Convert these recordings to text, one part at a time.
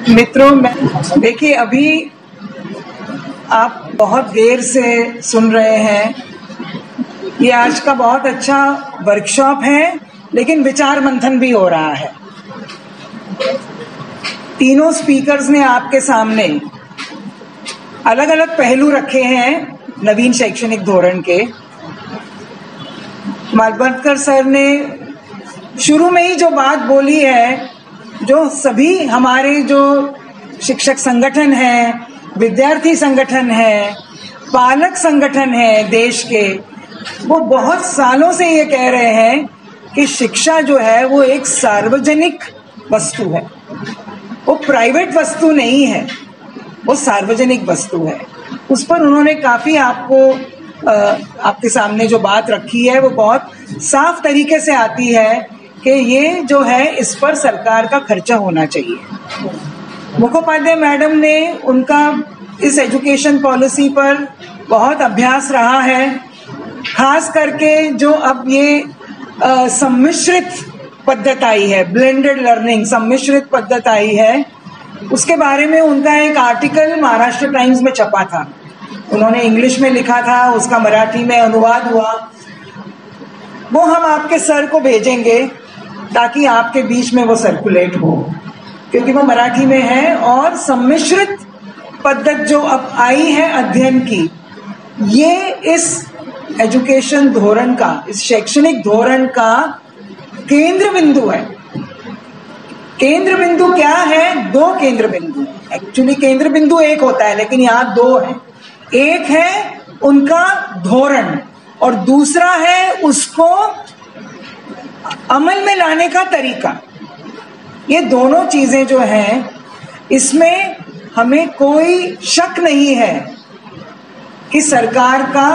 मित्रों, मैं देखिए अभी आप बहुत देर से सुन रहे हैं। ये आज का बहुत अच्छा वर्कशॉप है, लेकिन विचार मंथन भी हो रहा है। तीनों स्पीकर्स ने आपके सामने अलग अलग पहलू रखे हैं नवीन शैक्षणिक धोरण के। मालवणकर सर ने शुरू में ही जो बात बोली है, जो सभी हमारे जो शिक्षक संगठन हैं, विद्यार्थी संगठन हैं, पालक संगठन हैं देश के, वो बहुत सालों से ये कह रहे हैं कि शिक्षा जो है वो एक सार्वजनिक वस्तु है, वो प्राइवेट वस्तु नहीं है, वो सार्वजनिक वस्तु है। उस पर उन्होंने काफ़ी आपके सामने जो बात रखी है वो बहुत साफ तरीके से आती है कि ये जो है इस पर सरकार का खर्चा होना चाहिए। मुखोपाध्याय मैडम ने उनका इस एजुकेशन पॉलिसी पर बहुत अभ्यास रहा है, खास करके जो अब ये सम्मिश्रित पद्धति आई है, ब्लेंडेड लर्निंग सम्मिश्रित पद्धति आई है, उसके बारे में उनका एक आर्टिकल महाराष्ट्र टाइम्स में छपा था। उन्होंने इंग्लिश में लिखा था, उसका मराठी में अनुवाद हुआ। वो हम आपके सर को भेजेंगे ताकि आपके बीच में वो सर्कुलेट हो, क्योंकि वो मराठी में है। और सम्मिश्रित पद्धति जो अब आई है अध्ययन की, ये इस एजुकेशन धोरण का, इस शैक्षणिक धोरण का केंद्र बिंदु है। केंद्र बिंदु क्या है? दो केंद्र बिंदु। एक्चुअली केंद्र बिंदु एक होता है, लेकिन यहाँ दो है। एक है उनका धोरण और दूसरा है उसको अमल में लाने का तरीका। ये दोनों चीजें जो हैं, इसमें हमें कोई शक नहीं है कि सरकार का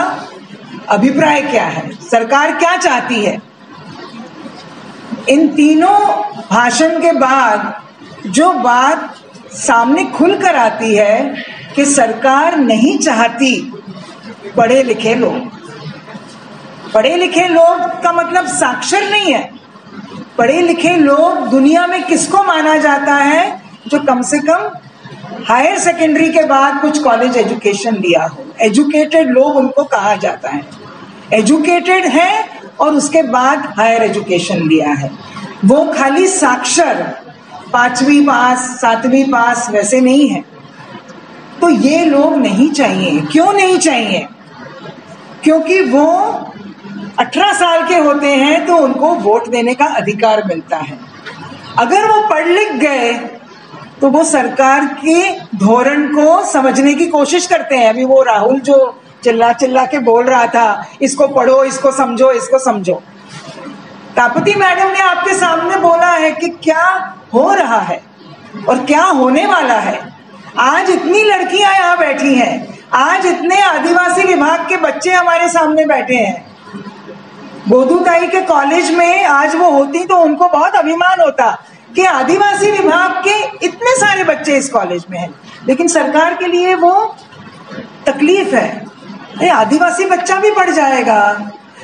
अभिप्राय क्या है, सरकार क्या चाहती है। इन तीनों भाषण के बाद जो बात सामने खुलकर आती है कि सरकार नहीं चाहती पढ़े लिखे लोग। पढ़े लिखे लोग का मतलब साक्षर नहीं है। पढ़े लिखे लोग दुनिया में किसको माना जाता है? जो कम से कम हायर सेकेंडरी के बाद कुछ कॉलेज एजुकेशन लिया हो। एजुकेटेड लोग उनको कहा जाता है। एजुकेटेड है और उसके बाद हायर एजुकेशन लिया है। वो खाली साक्षर 5वीं पास 7वीं पास वैसे नहीं है। तो ये लोग नहीं चाहिए। क्यों नहीं चाहिए? क्योंकि वो 18 साल के होते हैं तो उनको वोट देने का अधिकार मिलता है। अगर वो पढ़ लिख गए तो वो सरकार के धोरण को समझने की कोशिश करते हैं। अभी वो राहुल जो चिल्ला चिल्ला के बोल रहा था, इसको पढ़ो, इसको समझो, इसको समझो। तापती मैडम ने आपके सामने बोला है कि क्या हो रहा है और क्या होने वाला है। आज इतनी लड़कियां यहाँ बैठी हैं, आज इतने आदिवासी विभाग के बच्चे हमारे सामने बैठे हैं। बोधुताई के कॉलेज में आज वो होती तो उनको बहुत अभिमान होता कि आदिवासी विभाग के इतने सारे बच्चे इस कॉलेज में हैं। लेकिन सरकार के लिए वो तकलीफ है। आदिवासी बच्चा भी पढ़ जाएगा,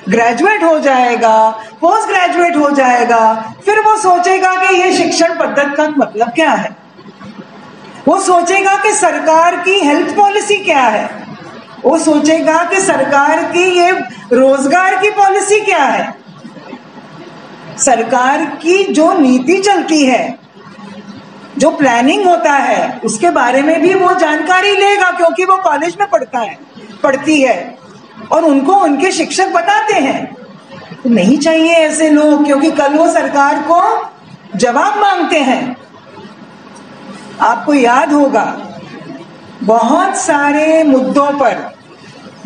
ग्रेजुएट हो जाएगा, पोस्ट ग्रेजुएट हो जाएगा, फिर वो सोचेगा कि ये शिक्षण पद्धति का मतलब क्या है। वो सोचेगा कि सरकार की हेल्थ पॉलिसी क्या है। वो सोचेगा कि सरकार की ये रोजगार की पॉलिसी क्या है। सरकार की जो नीति चलती है, जो प्लानिंग होता है, उसके बारे में भी वो जानकारी लेगा, क्योंकि वो कॉलेज में पढ़ती है और उनको उनके शिक्षक बताते हैं। तो नहीं चाहिए ऐसे लोग, क्योंकि कल वो सरकार को जवाब मांगते हैं। आपको याद होगा, बहुत सारे मुद्दों पर,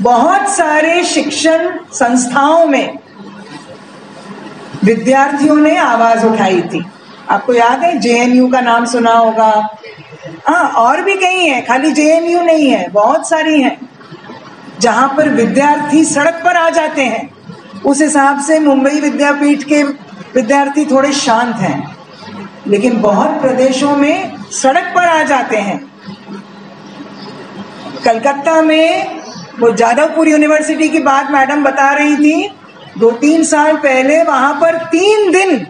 बहुत सारे शिक्षण संस्थाओं में विद्यार्थियों ने आवाज उठाई थी। आपको याद है, जेएनयू का नाम सुना होगा। हाँ, और भी कई हैं, खाली जेएनयू नहीं है, बहुत सारी हैं जहां पर विद्यार्थी सड़क पर आ जाते हैं। उस हिसाब से मुंबई विद्यापीठ के विद्यार्थी थोड़े शांत हैं, लेकिन बहुत प्रदेशों में सड़क पर आ जाते हैं। कलकत्ता में वो जादवपुर यूनिवर्सिटी की बात मैडम बता रही थी। 2-3 साल पहले वहां पर 3 दिन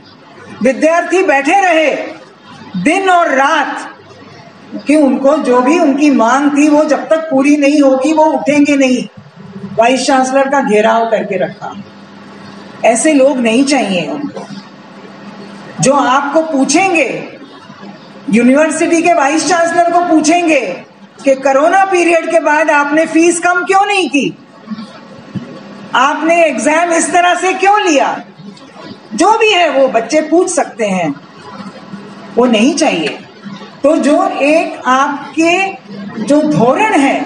विद्यार्थी बैठे रहे, दिन और रात, कि उनको जो भी उनकी मांग थी वो जब तक पूरी नहीं होगी वो उठेंगे नहीं। वाइस चांसलर का घेराव करके रखा। ऐसे लोग नहीं चाहिए उनको, जो आपको पूछेंगे, यूनिवर्सिटी के वाइस चांसलर को पूछेंगे कि कोरोना पीरियड के बाद आपने फीस कम क्यों नहीं की, आपने एग्जाम इस तरह से क्यों लिया, जो भी है वो बच्चे पूछ सकते हैं, वो नहीं चाहिए। तो जो एक आपके जो धोरण है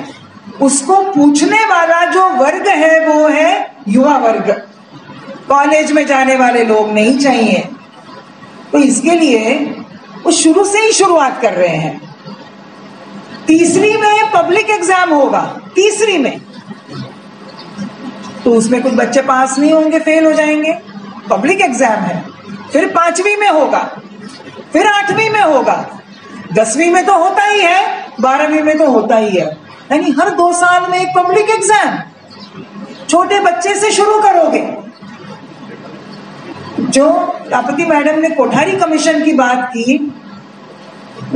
उसको पूछने वाला जो वर्ग है वो है युवा वर्ग, कॉलेज में जाने वाले लोग नहीं चाहिए। तो इसके लिए वो शुरू से ही शुरुआत कर रहे हैं। तीसरी में पब्लिक एग्जाम होगा, तीसरी में, तो उसमें कुछ बच्चे पास नहीं होंगे, फेल हो जाएंगे, पब्लिक एग्जाम है। फिर 5वीं में होगा, फिर 8वीं में होगा, 10वीं में तो होता ही है, 12वीं में तो होता ही है, यानी हर 2 साल में एक पब्लिक एग्जाम। छोटे बच्चे से शुरू करोगे। जो राष्ट्रपति मैडम ने कोठारी कमीशन की बात की,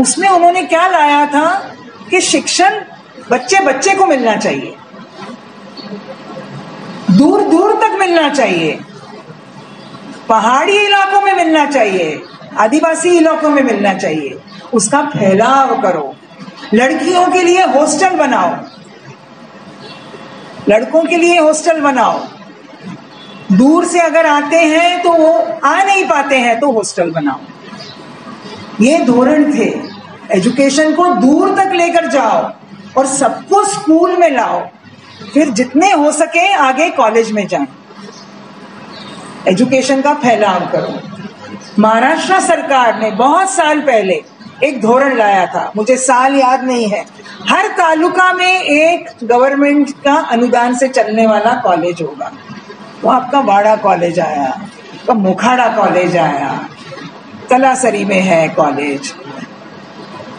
उसमें उन्होंने क्या लाया था कि शिक्षण बच्चे बच्चे को मिलना चाहिए, दूर दूर तक मिलना चाहिए, पहाड़ी इलाकों में मिलना चाहिए, आदिवासी इलाकों में मिलना चाहिए, उसका फैलाव करो। लड़कियों के लिए हॉस्टल बनाओ, लड़कों के लिए हॉस्टल बनाओ, दूर से अगर आते हैं तो वो आ नहीं पाते हैं तो हॉस्टल बनाओ। ये धोरण थे। एजुकेशन को दूर तक लेकर जाओ और सबको स्कूल में लाओ, फिर जितने हो सके आगे कॉलेज में जाएं। एजुकेशन का फैलाव करो। महाराष्ट्र सरकार ने बहुत साल पहले एक धोरण लाया था, मुझे साल याद नहीं है, हर तालुका में एक गवर्नमेंट का अनुदान से चलने वाला कॉलेज होगा। तो आपका वाड़ा कॉलेज आया, आपका मोखाड़ा कॉलेज आया, तलासरी में है कॉलेज,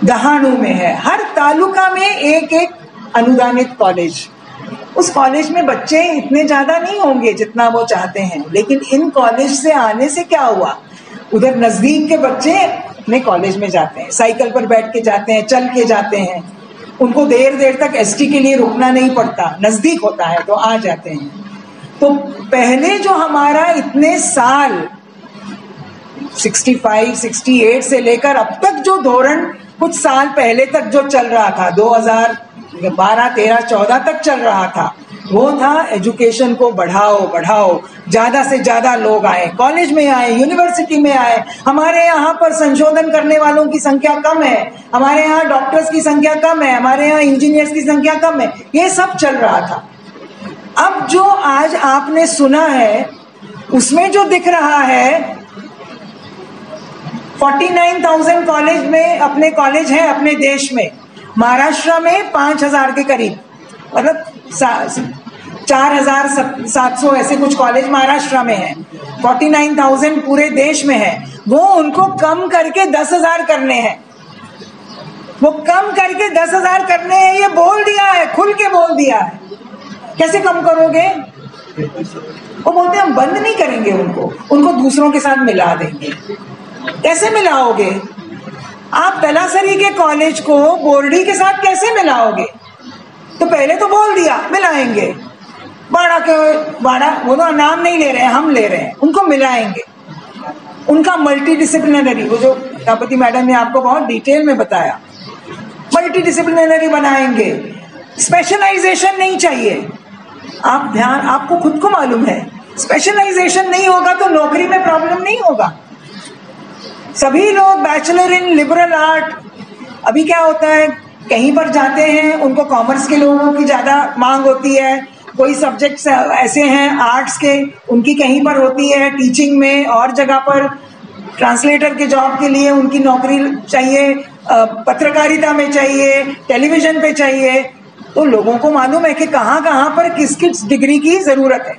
दहाणु में है, हर तालुका में एक एक अनुदानित कॉलेज। उस कॉलेज में बच्चे इतने ज्यादा नहीं होंगे जितना वो चाहते हैं, लेकिन इन कॉलेज से आने से क्या हुआ, उधर नजदीक के बच्चे अपने कॉलेज में जाते हैं, साइकिल पर बैठ के जाते हैं, चल के जाते हैं, उनको देर देर तक एसटी के लिए रुकना नहीं पड़ता, नजदीक होता है तो आ जाते हैं। तो पहले जो हमारा इतने साल 65, 68 से लेकर अब तक जो धोरण कुछ साल पहले तक जो चल रहा था, 2012, 13, 14 तक चल रहा था, वो था एजुकेशन को बढ़ाओ बढ़ाओ, ज्यादा से ज्यादा लोग आए, कॉलेज में आए, यूनिवर्सिटी में आए। हमारे यहाँ पर संशोधन करने वालों की संख्या कम है, हमारे यहाँ डॉक्टर्स की संख्या कम है, हमारे यहाँ इंजीनियर्स की संख्या कम है, ये सब चल रहा था। अब जो आज आपने सुना है उसमें जो दिख रहा है 49,000 कॉलेज में, अपने कॉलेज हैं अपने देश में, महाराष्ट्र में 5,000 के करीब, मतलब 4,700 ऐसे कुछ कॉलेज महाराष्ट्र में हैं, 49,000 पूरे देश में है। वो उनको कम करके 10,000 करने हैं, वो कम करके 10,000 करने हैं, ये बोल दिया है, खुल के बोल दिया है। कैसे कम करोगे? वो बोलते हैं हम बंद नहीं करेंगे उनको दूसरों के साथ मिला देंगे। कैसे मिलाओगे? आप तलासरी के कॉलेज को बोर्डी के साथ कैसे मिलाओगे? तो पहले तो बोल दिया मिलाएंगे, बाड़ा वो तो नाम नहीं ले रहे हैं, हम ले रहे हैं, उनको मिलाएंगे। उनका मल्टी डिसिप्लिनरी, वो जो राष्ट्रपति मैडम ने आपको बहुत डिटेल में बताया, मल्टी डिसिप्लिनरी बनाएंगे। स्पेशलाइजेशन नहीं चाहिए। आपको खुद को मालूम है, स्पेशलाइजेशन नहीं होगा तो नौकरी में प्रॉब्लम नहीं होगा। सभी लोग बैचलर इन लिबरल आर्ट, अभी क्या होता है कहीं पर जाते हैं उनको कॉमर्स के लोगों की ज्यादा मांग होती है, कोई सब्जेक्ट्स ऐसे हैं आर्ट्स के, उनकी कहीं पर होती है, टीचिंग में और जगह पर ट्रांसलेटर के जॉब के लिए उनकी नौकरी चाहिए, पत्रकारिता में चाहिए, टेलीविजन पे चाहिए। तो लोगों को मालूम है कि कहाँ कहाँ पर किस किस डिग्री की जरूरत है,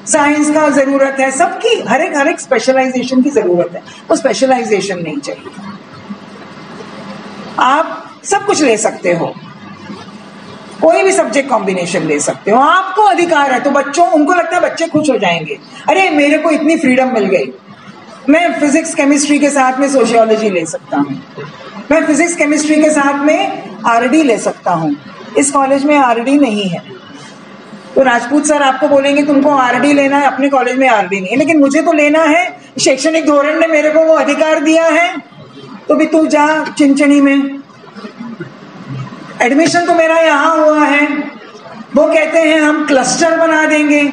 साइंस का जरूरत है, सबकी हर एक स्पेशलाइजेशन की जरूरत है। वो स्पेशलाइजेशन नहीं चाहिए। आप सब कुछ ले सकते हो, कोई भी सब्जेक्ट कॉम्बिनेशन ले सकते हो, आपको अधिकार है। तो बच्चों, उनको लगता है बच्चे खुश हो जाएंगे, अरे मेरे को इतनी फ्रीडम मिल गई, मैं फिजिक्स केमिस्ट्री के साथ में सोशियोलॉजी ले सकता हूँ, मैं फिजिक्स केमिस्ट्री के साथ में आरडी ले सकता हूँ। इस कॉलेज में आरडी नहीं है, तो राजपूत सर आपको बोलेंगे तुमको आरडी लेना है, अपने कॉलेज में आरडी नहीं है, लेकिन मुझे तो लेना है, शैक्षणिक धोरण ने मेरे को वो अधिकार दिया है, तो भी तू जा चिंचणी में, एडमिशन तो मेरा यहाँ हुआ है। वो कहते हैं हम क्लस्टर बना देंगे,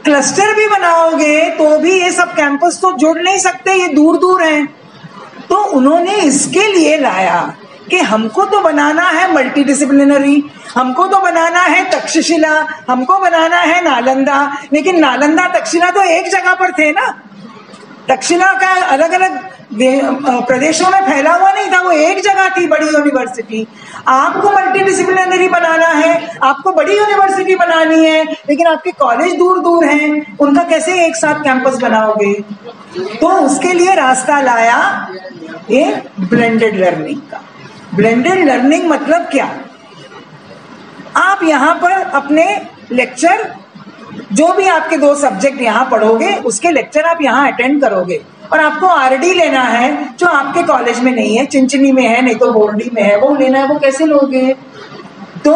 क्लस्टर भी बनाओगे तो भी ये सब कैंपस तो जुड़ नहीं सकते, ये दूर दूर हैं। तो उन्होंने इसके लिए लाया कि हमको तो बनाना है मल्टी डिसिप्लिनरी, हमको तो बनाना है तक्षशिला, हमको बनाना है नालंदा, लेकिन नालंदा तक्षशिला तो एक जगह पर थे ना, तक्षशिला का अलग अलग प्रदेशों में फैला हुआ नहीं था, वो एक जगह थी बड़ी यूनिवर्सिटी। आपको मल्टी डिसिप्लिनरी बनाना है, आपको बड़ी यूनिवर्सिटी बनानी है, लेकिन आपके कॉलेज दूर दूर हैं, उनका कैसे एक साथ कैंपस बनाओगे? तो उसके लिए रास्ता लाया ये ब्लेंडेड लर्निंग का। ब्लेंडेड लर्निंग मतलब क्या? आप यहाँ पर अपने लेक्चर, जो भी आपके 2 सब्जेक्ट यहाँ पढ़ोगे उसके लेक्चर आप यहाँ अटेंड करोगे, और आपको आरडी लेना है जो आपके कॉलेज में नहीं है, चिंचनी में है, नहीं तो बोर्डी में है, वो लेना है, वो कैसे लोगे? तो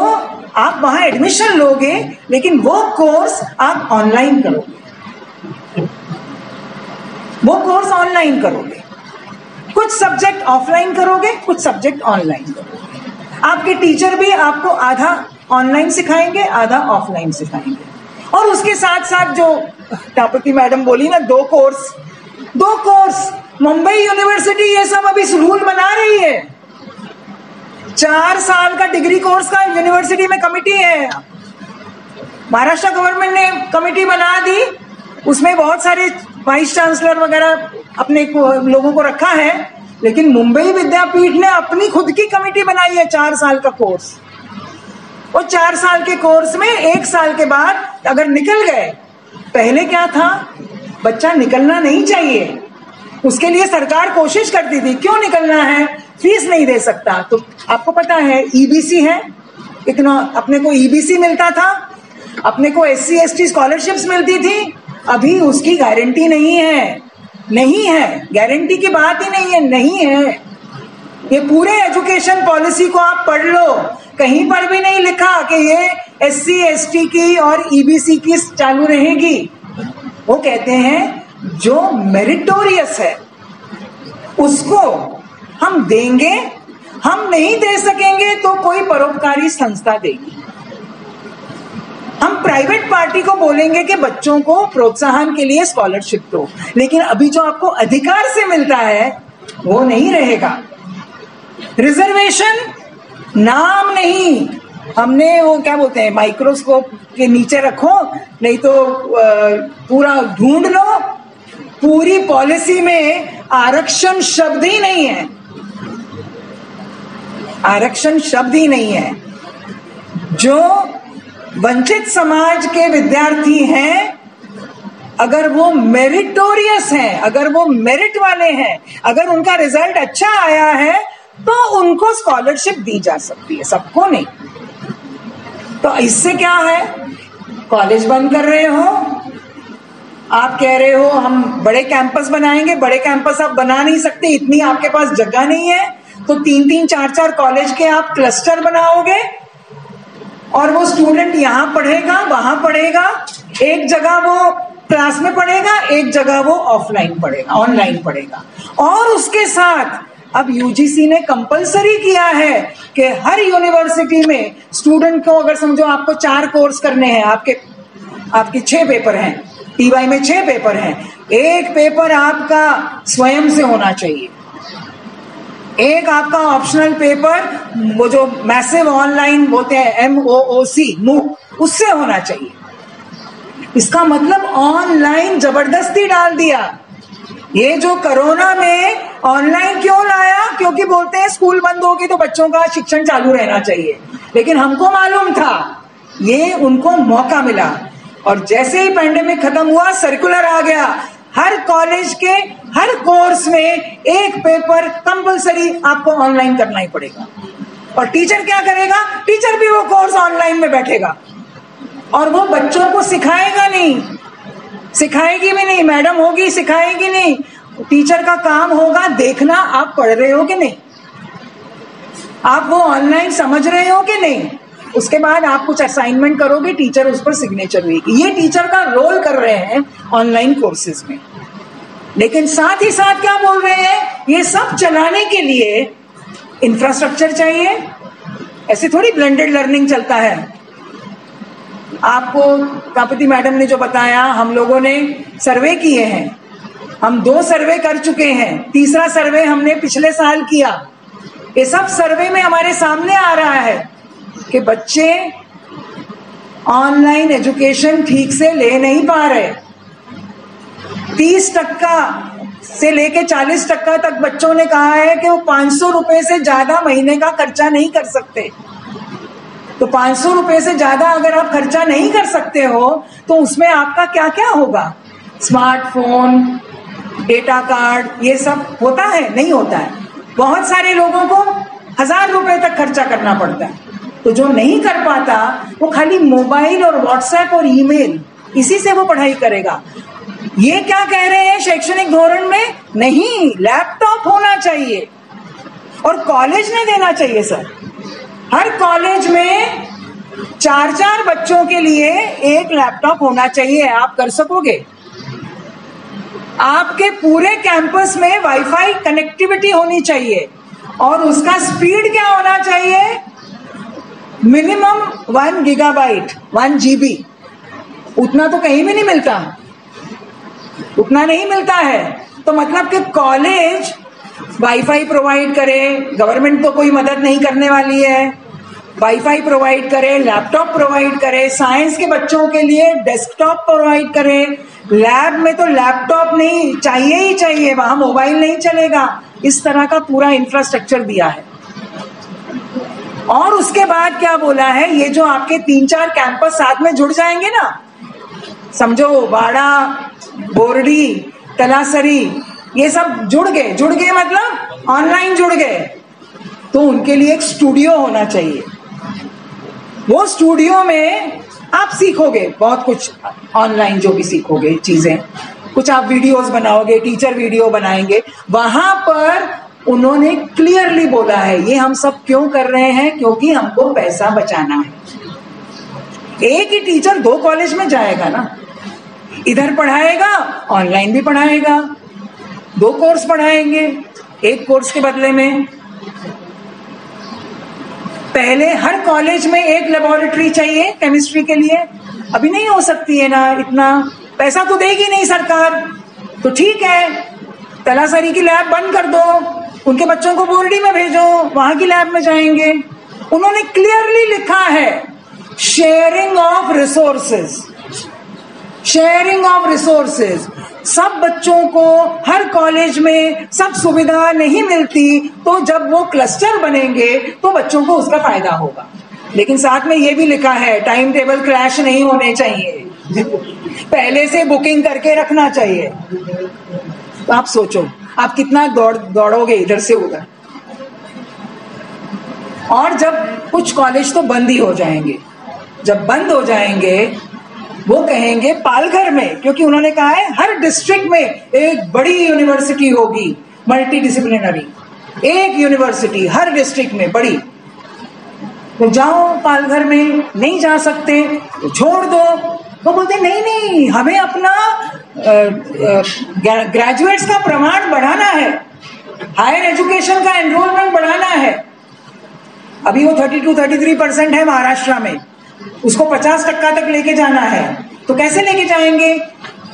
आप वहां एडमिशन लोगे, लेकिन वो कोर्स आप ऑनलाइन करोगे, वो कोर्स ऑनलाइन करोगे, कुछ सब्जेक्ट ऑफलाइन करोगे, कुछ सब्जेक्ट ऑनलाइन करोगे। आपके टीचर भी आपको आधा ऑनलाइन सिखाएंगे, आधा ऑफलाइन सिखाएंगे। और उसके साथ साथ जो टापती मैडम बोली ना, 2 कोर्स मुंबई यूनिवर्सिटी ये सब अभी रूल बना रही है। 4 साल का डिग्री कोर्स का यूनिवर्सिटी में कमिटी है, महाराष्ट्र गवर्नमेंट ने कमिटी बना दी, उसमें बहुत सारे वाइस चांसलर वगैरह अपने लोगों को रखा है, लेकिन मुंबई विद्यापीठ ने अपनी खुद की कमिटी बनाई है 4 साल का कोर्स। और 4 साल के कोर्स में 1 साल के बाद अगर निकल गए, पहले क्या था, बच्चा निकलना नहीं चाहिए, उसके लिए सरकार कोशिश करती थी, क्यों निकलना है, फीस नहीं दे सकता। तो आपको पता है ईबीसी है, इतना अपने को ईबीसी मिलता था, अपने को SC ST स्कॉलरशिप्स मिलती थी, अभी उसकी गारंटी नहीं है, नहीं है, गारंटी की बात ही नहीं है, नहीं है। ये पूरे एजुकेशन पॉलिसी को आप पढ़ लो, कहीं पर भी नहीं लिखा कि ये SC ST की और EBC की चालू रहेगी। वो कहते हैं जो मेरिटोरियस है उसको हम देंगे, हम नहीं दे सकेंगे तो कोई परोपकारी संस्था देगी। हम प्राइवेट पार्टी को बोलेंगे कि बच्चों को प्रोत्साहन के लिए स्कॉलरशिप दो, लेकिन अभी जो आपको अधिकार से मिलता है वो नहीं रहेगा। रिजर्वेशन नाम नहीं, हमने वो क्या बोलते हैं, माइक्रोस्कोप के नीचे रखो, नहीं तो पूरा ढूंढ लो, पूरी पॉलिसी में आरक्षण शब्द ही नहीं है, आरक्षण शब्द ही नहीं है। जो वंचित समाज के विद्यार्थी हैं, अगर वो मेरिटोरियस हैं, अगर वो मेरिट वाले हैं, अगर उनका रिजल्ट अच्छा आया है तो उनको स्कॉलरशिप दी जा सकती है, सबको नहीं। तो इससे क्या है, कॉलेज बंद कर रहे हो, आप कह रहे हो हम बड़े कैंपस बनाएंगे, बड़े कैंपस आप बना नहीं सकते, इतनी आपके पास जगह नहीं है, तो 3-3, 4-4 कॉलेज के आप क्लस्टर बनाओगे और वो स्टूडेंट यहाँ पढ़ेगा, वहां पढ़ेगा, एक जगह वो क्लास में पढ़ेगा, एक जगह वो ऑफलाइन पढ़ेगा, ऑनलाइन पढ़ेगा। और उसके साथ अब यूजीसी ने कंपलसरी किया है कि हर यूनिवर्सिटी में स्टूडेंट को, अगर समझो आपको 4 कोर्स करने हैं, आपके 6 पेपर हैं, टीवाई में 6 पेपर हैं, एक पेपर आपका स्वयं से होना चाहिए, एक आपका ऑप्शनल पेपर वो जो मैसिव ऑनलाइन बोलते हैं MOOC उससे होना चाहिए। इसका मतलब ऑनलाइन जबरदस्ती डाल दिया। ये जो कोरोना में ऑनलाइन क्यों लाया, क्योंकि बोलते हैं स्कूल बंद होगी तो बच्चों का शिक्षण चालू रहना चाहिए, लेकिन हमको मालूम था, ये उनको मौका मिला। और जैसे ही पैंडेमिक खत्म हुआ, सर्कुलर आ गया, हर कॉलेज के हर कोर्स में एक पेपर कंपलसरी आपको ऑनलाइन करना ही पड़ेगा। और टीचर क्या करेगा, टीचर भी वो कोर्स ऑनलाइन में बैठेगा और वो बच्चों को सिखाएगा नहीं, सिखाएगी भी नहीं, मैडम होगी सिखाएगी नहीं, टीचर का काम होगा देखना आप पढ़ रहे हो कि नहीं, आप वो ऑनलाइन समझ रहे हो कि नहीं। उसके बाद आप कुछ असाइनमेंट करोगे, टीचर उस पर सिग्नेचर देगी। ये टीचर का रोल कर रहे हैं ऑनलाइन कोर्सेज में। लेकिन साथ ही साथ क्या बोल रहे हैं, ये सब चलाने के लिए इंफ्रास्ट्रक्चर चाहिए। ऐसे थोड़ी ब्लेंडेड लर्निंग चलता है। आपको कापति मैडम ने जो बताया, हम लोगों ने सर्वे किए हैं, हम 2 सर्वे कर चुके हैं, तीसरा सर्वे हमने पिछले साल किया। ये सब सर्वे में हमारे सामने आ रहा है कि बच्चे ऑनलाइन एजुकेशन ठीक से ले नहीं पा रहे। 30% से लेके 40% तक बच्चों ने कहा है कि वो 500 रुपए से ज्यादा महीने का खर्चा नहीं कर सकते। तो 500 रुपए से ज्यादा अगर आप खर्चा नहीं कर सकते हो तो उसमें आपका क्या क्या होगा, स्मार्टफोन, डेटा कार्ड, ये सब होता है? नहीं होता है। बहुत सारे लोगों को 1000 रुपए तक खर्चा करना पड़ता है। तो जो नहीं कर पाता वो खाली मोबाइल और व्हाट्सएप और ईमेल, इसी से वो पढ़ाई करेगा। ये क्या कह रहे हैं शैक्षणिक धोरण में? नहीं, लैपटॉप होना चाहिए और कॉलेज ने देना चाहिए। सर, हर कॉलेज में 4-4 बच्चों के लिए 1 लैपटॉप होना चाहिए। आप कर सकोगे? आपके पूरे कैंपस में वाईफाई कनेक्टिविटी होनी चाहिए और उसका स्पीड क्या होना चाहिए? Minimum 1 gigabyte, 1 GB। उतना तो कहीं भी नहीं मिलता, उतना नहीं मिलता है। तो मतलब कि कॉलेज वाईफाई प्रोवाइड करे, गवर्नमेंट तो कोई मदद नहीं करने वाली है, वाईफाई प्रोवाइड करे, लैपटॉप प्रोवाइड करे, साइंस के बच्चों के लिए डेस्कटॉप प्रोवाइड करे। लैब में तो लैपटॉप नहीं चाहिए ही चाहिए, वहां मोबाइल नहीं चलेगा। इस तरह का पूरा इंफ्रास्ट्रक्चर दिया है। और उसके बाद क्या बोला है, ये जो आपके 3-4 कैंपस साथ में जुड़ जाएंगे ना, समझो वाड़ा, बोरडी, तलासरी, ये सब जुड़ गए मतलब ऑनलाइन जुड़ गए, तो उनके लिए एक स्टूडियो होना चाहिए। वो स्टूडियो में आप सीखोगे बहुत कुछ, ऑनलाइन जो भी सीखोगे चीजें, कुछ आप वीडियोस बनाओगे, टीचर वीडियो बनाएंगे। वहां पर उन्होंने क्लियरली बोला है, ये हम सब क्यों कर रहे हैं, क्योंकि हमको पैसा बचाना है। एक ही टीचर 2 कॉलेज में जाएगा ना, इधर पढ़ाएगा, ऑनलाइन भी पढ़ाएगा, 2 कोर्स पढ़ाएंगे 1 कोर्स के बदले में। पहले हर कॉलेज में 1 लेबोरेटरी चाहिए केमिस्ट्री के लिए, अभी नहीं हो सकती है ना, इतना पैसा तो देगी नहीं सरकार। तो ठीक है, तलासरी की लैब बंद कर दो, उनके बच्चों को बोर्डी में भेजो, वहां की लैब में जाएंगे। उन्होंने क्लियरली लिखा है sharing of resources, sharing of resources. सब बच्चों को हर कॉलेज में सब सुविधा नहीं मिलती, तो जब वो क्लस्टर बनेंगे तो बच्चों को उसका फायदा होगा। लेकिन साथ में ये भी लिखा है टाइम टेबल क्रैश नहीं होने चाहिए, पहले से बुकिंग करके रखना चाहिए। तो आप सोचो आप कितना दौड़ोगे इधर से उधर। और जब कुछ कॉलेज तो बंद ही हो जाएंगे, जब बंद हो जाएंगे वो कहेंगे पालघर में, क्योंकि उन्होंने कहा है हर डिस्ट्रिक्ट में एक बड़ी यूनिवर्सिटी होगी मल्टी डिसिप्लिनरी, एक यूनिवर्सिटी हर डिस्ट्रिक्ट में बड़ी। तो जाओ पालघर में, नहीं जा सकते तो छोड़ दो। वो बोलते नहीं, हमें अपना ग्रेजुएट्स का प्रमाण बढ़ाना है, हायर एजुकेशन का एनरोलमेंट बढ़ाना है। अभी वो 32-33% है महाराष्ट्र में, उसको 50% तक लेके जाना है। तो कैसे लेके जाएंगे?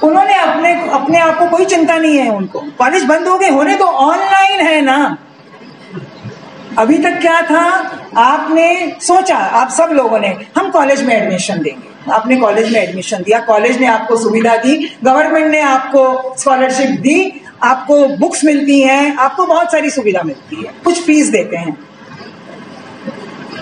उन्होंने अपने आप को कोई चिंता नहीं है उनको, कॉलेज बंद हो गए होने तो ऑनलाइन है ना। अभी तक क्या था, आपने सोचा, आप सब लोगों ने हम कॉलेज में एडमिशन देंगे, आपने कॉलेज में एडमिशन दिया, कॉलेज ने आपको सुविधा दी, गवर्नमेंट ने आपको स्कॉलरशिप दी, आपको बुक्स मिलती हैं, आपको बहुत सारी सुविधा मिलती है, कुछ फीस देते हैं।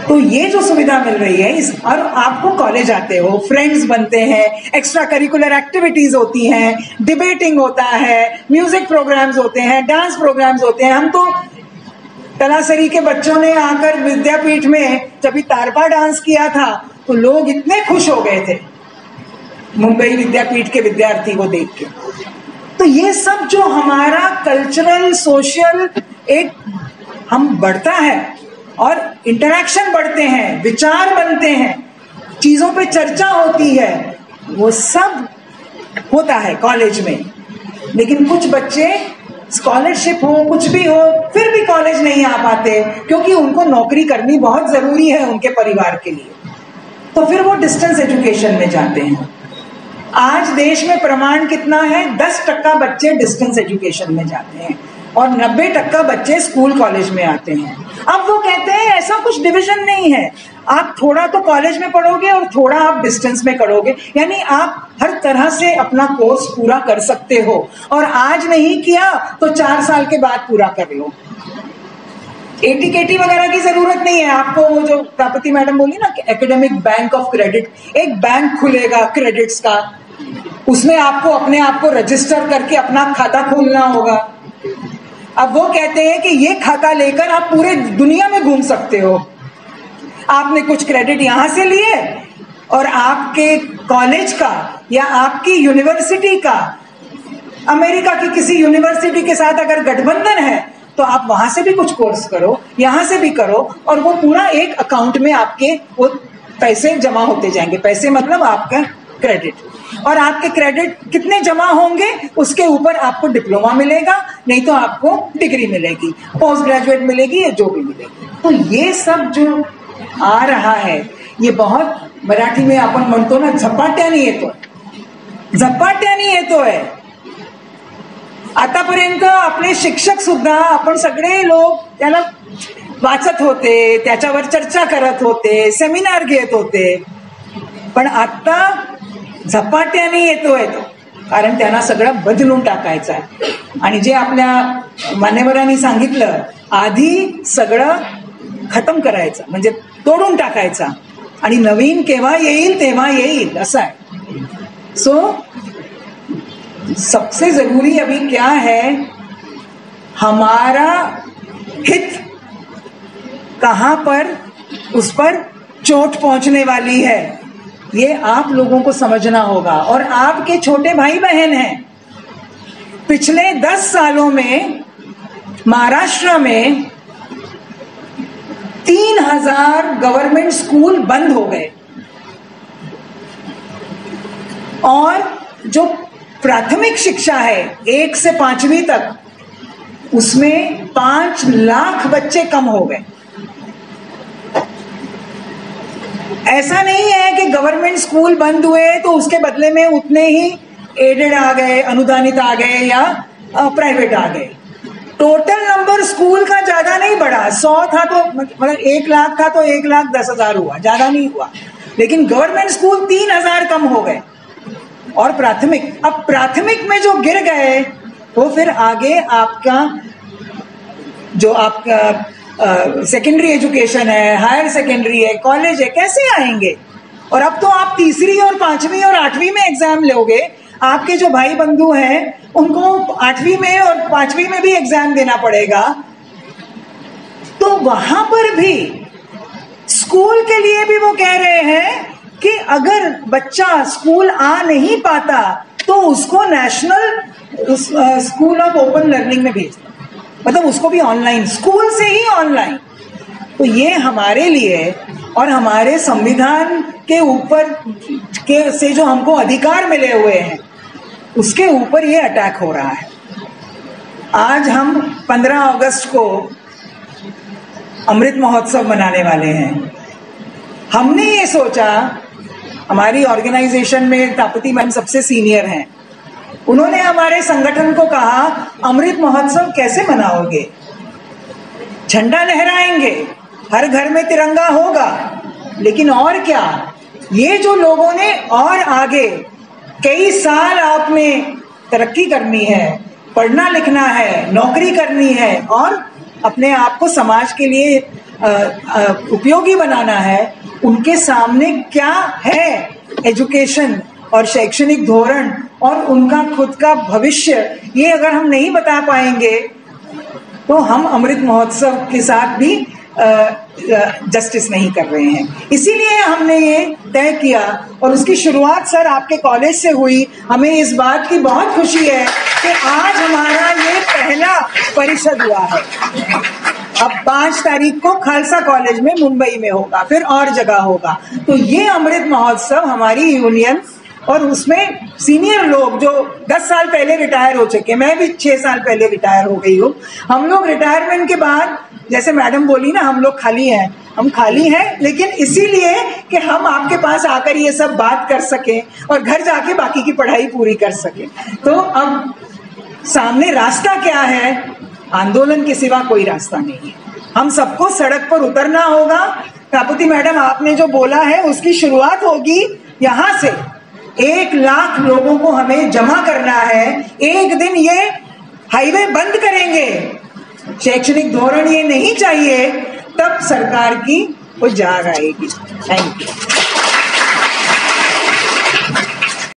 तो ये जो सुविधा मिल रही है और आपको कॉलेज आते हो, फ्रेंड्स बनते हैं, एक्स्ट्रा करिकुलर एक्टिविटीज होती हैं, डिबेटिंग होता है, म्यूजिक प्रोग्राम्स होते हैं, डांस प्रोग्राम्स होते हैं। हम तो तलासरी के बच्चों ने आकर विद्यापीठ में जब तारपा डांस किया था तो लोग इतने खुश हो गए थे, मुंबई विद्यापीठ के विद्यार्थी वो देख के। तो ये सब जो हमारा कल्चरल सोशल एक हम बढ़ता है और इंटरेक्शन बढ़ते हैं, विचार बनते हैं, चीजों पे चर्चा होती है, वो सब होता है कॉलेज में। लेकिन कुछ बच्चे स्कॉलरशिप हो कुछ भी हो फिर भी कॉलेज नहीं आ पाते क्योंकि उनको नौकरी करनी बहुत जरूरी है उनके परिवार के लिए, तो फिर वो डिस्टेंस एजुकेशन में जाते हैं। आज देश में प्रमाण कितना है? 10% बच्चे डिस्टेंस एजुकेशन में जाते हैं और 90% बच्चे स्कूल कॉलेज में आते हैं। अब वो कहते हैं ऐसा कुछ डिवीजन नहीं है, आप थोड़ा तो कॉलेज में पढ़ोगे और थोड़ा आप डिस्टेंस में करोगे, यानी आप हर तरह से अपना कोर्स पूरा कर सकते हो और आज नहीं किया तो 4 साल के बाद पूरा कर लो। एटीकेटी वगैरह की जरूरत नहीं है आपको। वो जो प्रापति मैडम बोली ना कि एकेडमिक बैंक ऑफ क्रेडिट, एक बैंक खुलेगा क्रेडिट्स का, उसमें आपको अपने आप को रजिस्टर करके अपना खाता खोलना होगा। अब वो कहते हैं कि ये खाता लेकर आप पूरे दुनिया में घूम सकते हो। आपने कुछ क्रेडिट यहां से लिए और आपके कॉलेज का या आपकी यूनिवर्सिटी का अमेरिका की किसी यूनिवर्सिटी के साथ अगर गठबंधन है तो आप वहां से भी कुछ कोर्स करो, यहां से भी करो, और वो पूरा एक अकाउंट में आपके वो पैसे जमा होते जाएंगे। पैसे मतलब आपका क्रेडिट, और आपके क्रेडिट कितने जमा होंगे उसके ऊपर आपको डिप्लोमा मिलेगा, नहीं तो आपको डिग्री मिलेगी, पोस्ट ग्रेजुएट मिलेगी या जो भी मिलेगी। तो ये सब जो आ रहा है ये बहुत, मराठी में आपण म्हणतो ना झपाट्याने येतो, झपाट्याने येतोय। आतापर्यंत आपले शिक्षक सुद्धा, आपण सगळे लोक त्याला वाचत होते, त्याच्यावर चर्चा करत होते, सेमिनार घेत होते, पण आता झपाट्याने येतोय तो, कारण त्यांना सगळं बदलून टाकायचं आहे। आणि जे आपल्या मान्यवरांनी सांगितलं, आधी सगळं खतम करायचं म्हणजे तोडून टाकायचा आणि नवीन केव्हा येईल तेव्हा येईल असं आहे। सो सबसे जरूरी अभी क्या है, हमारा हित कहां पर उस पर चोट पहुंचने वाली है, ये आप लोगों को समझना होगा। और आपके छोटे भाई बहन हैं, पिछले 10 सालों में महाराष्ट्र में 3000 गवर्नमेंट स्कूल बंद हो गए और जो प्राथमिक शिक्षा है 1 से 5वीं तक उसमें 5 लाख बच्चे कम हो गए। ऐसा नहीं है कि गवर्नमेंट स्कूल बंद हुए तो उसके बदले में उतने ही एडेड आ गए, अनुदानित आ गए या प्राइवेट आ गए। टोटल नंबर स्कूल का ज्यादा नहीं बढ़ा, 100 था तो मतलब 1 लाख था तो 1,10,000 हुआ, ज्यादा नहीं हुआ। लेकिन गवर्नमेंट स्कूल 3000 कम हो गए। और प्राथमिक, अब प्राथमिक में जो गिर गए वो फिर आगे आपका जो आपका सेकेंडरी एजुकेशन है, हायर सेकेंडरी है, कॉलेज है, कैसे आएंगे? और अब तो आप 3री और 5वीं और 8वीं में एग्जाम लोगे। आपके जो भाई बंधु हैं उनको 8वीं में और 5वीं में भी एग्जाम देना पड़ेगा। तो वहां पर भी स्कूल के लिए भी वो कह रहे हैं कि अगर बच्चा स्कूल आ नहीं पाता तो उसको national school of open learning में भेजना, मतलब उसको भी ऑनलाइन, स्कूल से ही ऑनलाइन। तो ये हमारे लिए और हमारे संविधान के ऊपर के से जो हमको अधिकार मिले हुए हैं उसके ऊपर ये अटैक हो रहा है। आज हम 15 अगस्त को अमृत महोत्सव मनाने वाले हैं। हमने ये सोचा, हमारी ऑर्गेनाइजेशन में तापती मैम सबसे सीनियर हैं, उन्होंने हमारे संगठन को कहा अमृत महोत्सव कैसे मनाओगे? झंडा लहराएंगे, हर घर में तिरंगा होगा, लेकिन और क्या? ये जो लोगों ने और आगे कई साल आपने तरक्की करनी है, पढ़ना लिखना है, नौकरी करनी है और अपने आप को समाज के लिए उपयोगी बनाना है, उनके सामने क्या है एजुकेशन और शैक्षणिक धोरण और उनका खुद का भविष्य, ये अगर हम नहीं बता पाएंगे तो हम अमृत महोत्सव के साथ भी जस्टिस नहीं कर रहे हैं। इसीलिए हमने ये तय किया और उसकी शुरुआत सर आपके कॉलेज से हुई। हमें इस बात की बहुत खुशी है कि आज हमारा ये पहला परिषद हुआ है। अब 5 तारीख को खालसा कॉलेज में मुंबई में होगा, फिर और जगह होगा। तो ये अमृत महोत्सव हमारी यूनियन और उसमें सीनियर लोग जो 10 साल पहले रिटायर हो चुके, मैं भी 6 साल पहले रिटायर हो गई हूँ। हम लोग रिटायरमेंट के बाद, जैसे मैडम बोली ना, हम लोग खाली हैं, हम खाली हैं, लेकिन इसीलिए कि हम आपके पास आकर ये सब बात कर सकें और घर जाके बाकी की पढ़ाई पूरी कर सकें। तो अब सामने रास्ता क्या है? आंदोलन के सिवा कोई रास्ता नहीं है। हम सबको सड़क पर उतरना होगा। कापुती मैडम आपने जो बोला है उसकी शुरुआत होगी यहाँ से। 1 लाख लोगों को हमें जमा करना है। एक दिन ये हाईवे बंद करेंगे, शैक्षणिक धोरण ये नहीं चाहिए, तब सरकार की वो जाग आएगी। Thank you.